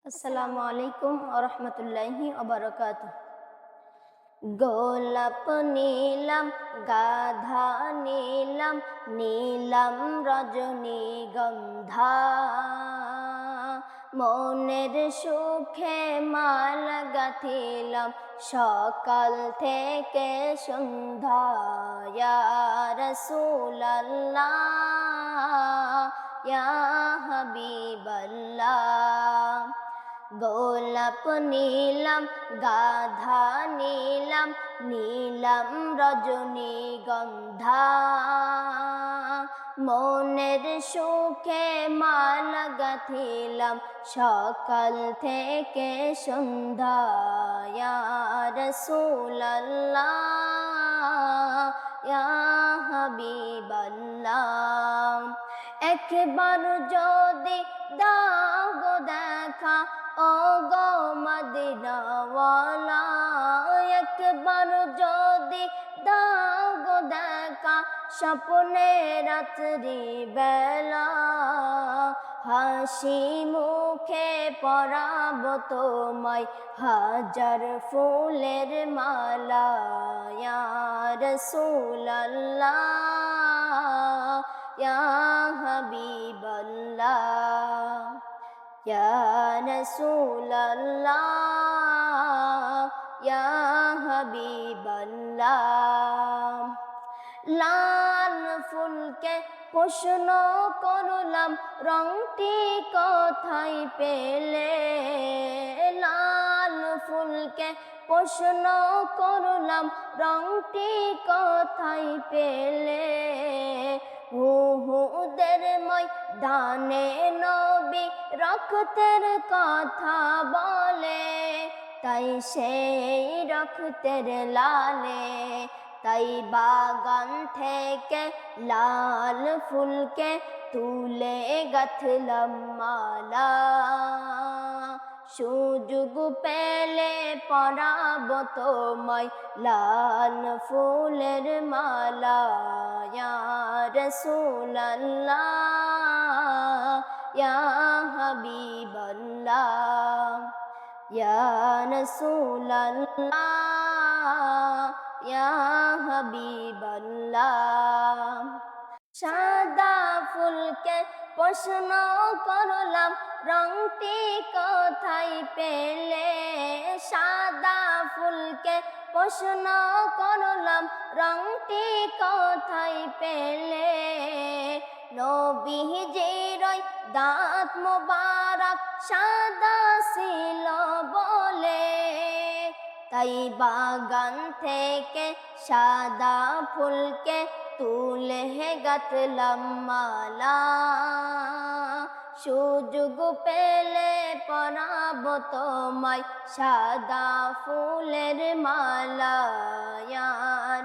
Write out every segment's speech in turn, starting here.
আসসালামু আলাইকুম ওয়া রাহমাতুল্লাহি ওয়া বারাকাতুহু। গোলাপ নীলাম, গাধা নীলাম, নীলাম রজনীগন্ধা। মনের সুখে মালা গাঁথিলাম সকাল থেকে সন্ধ্যা। ইয়া রাসূলাল্লাহ, ইয়া হাবিবাল্লাহ। গোলাপ নীলাম, গাধা নীলাম, নীলাম রজনীগন্ধা। মনের সুখে মালা গাঁথিলাম সকাল থেকে সন্ধ্যা। ইয়া রাসূলাল্লাহ, ইয়া হাবিবাল্লাহ। একবার যদি দাও গো দেখা, ও গো মদিনাওয়ালা। একবার যদি দাও গো দেখা, স্বপ্নে রাত্রি বেলা। হাসি মুখে পরাব তোমায় হাজার ফুলের মালা। ইয়া রাসূলাল্লাহ, ইয়া হাবিবাল্লাহ। ইয়া রাসূলাল্লাহ, ইয়া হাবিবাল্লাহ। লাল ফুলকে প্রশ্ন করলাম, রংটি কোথায় পেলে? লাল ফুলকে প্রশ্ন করলাম, রংটি কোথায় পেলে? উহুদের ময়দানে নবী রক্তের কথা বলে, তাই সেই রক্তের লালে, তাই বাগান থেকে লাল ফুলকে তুলে গাঁথলাম মালা। সুযোগ পেলে পরাব তোমায় লাল ফুলের মালা। ইয়া রাসূলাল্লাহ, ইয়া হাবিবাল্লাহ। ইয়া রাসূলাল্লাহ, ইয়া হাবিবাল্লাহ। সাদা ফুলকে প্রশ্ন করলাম, রংটি কোথায় পেলে? সাদা ফুলকে প্রশ্ন করলাম, রংটি কোথায় পেলে? নবীজির দাঁত মোবারক সাদা ছিল বলে, তাই বাগান থেকে সাদা ফুলকে তুলে গাঁথলাম মালা। সুযোগ পেলে পরাব তোমায় সাদা ফুলের মালা। ইয়া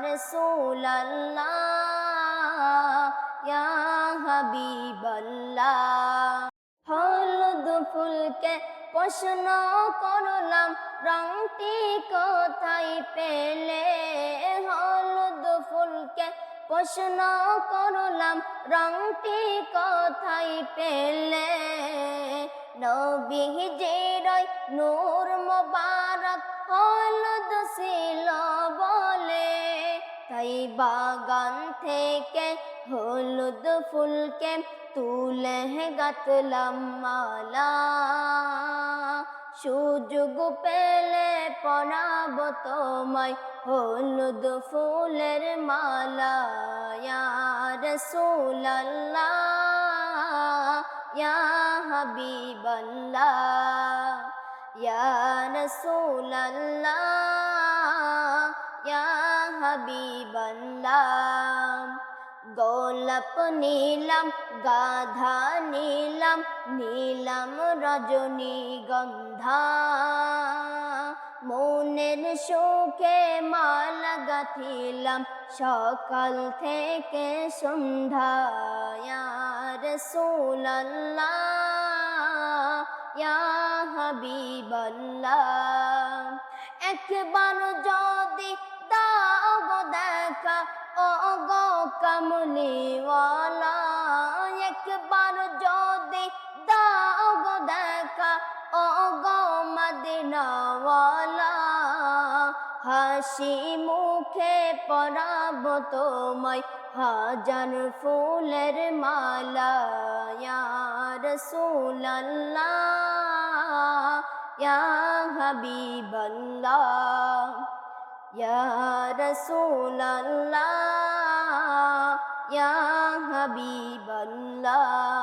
রাসূলাল্লাহ, ইয়া হাবিবাল্লাহ। হলুদ ফুলকে প্রশ্ন করলাম, রংটি কোথায় পেলে? হলুদ ফুলকে প্রশ্ন করলাম, রংটি কোথায় পেলে? নবীজির নূর মোবারক হলুদ ছিল বলে, তাই বাগান থেকে হলুদ ফুলকে তুলে গাঁথলাম মালা। সুযোগ পেলে পরাব তোমায় হলুদ ফুলের মালা। ইয়া রাসূলাল্লাহ, ইয়া হাবিবাল্লাহ। ইয়া রাসূলাল্লাহ, ইয়া হাবিবাল্লাহ। গোলাপ নীলাম, গাধা নীলাম, নীলাম রজনীগন্ধা। মনের সুখে মালা গাঁথিলাম সকাল থেকে সন্ধ্যা। ইয়া রাসূলাল্লাহ, ইয়া হাবিবাল্লাহ। একবার যদি দাও গো দেখা, ও গো কামলিওয়ালা। একবার যদি দাও গো দেখা, ও মদিনাওয়ালা, হাসি মুখে পরাব তোমায় হাজার ফুলের মালা। ইয়া রাসূলাল্লাহ, ইয়া হাবিবাল্লাহ, ইয়া রাসূলাল্লাহ, ইয়া হাবিবাল্লাহ।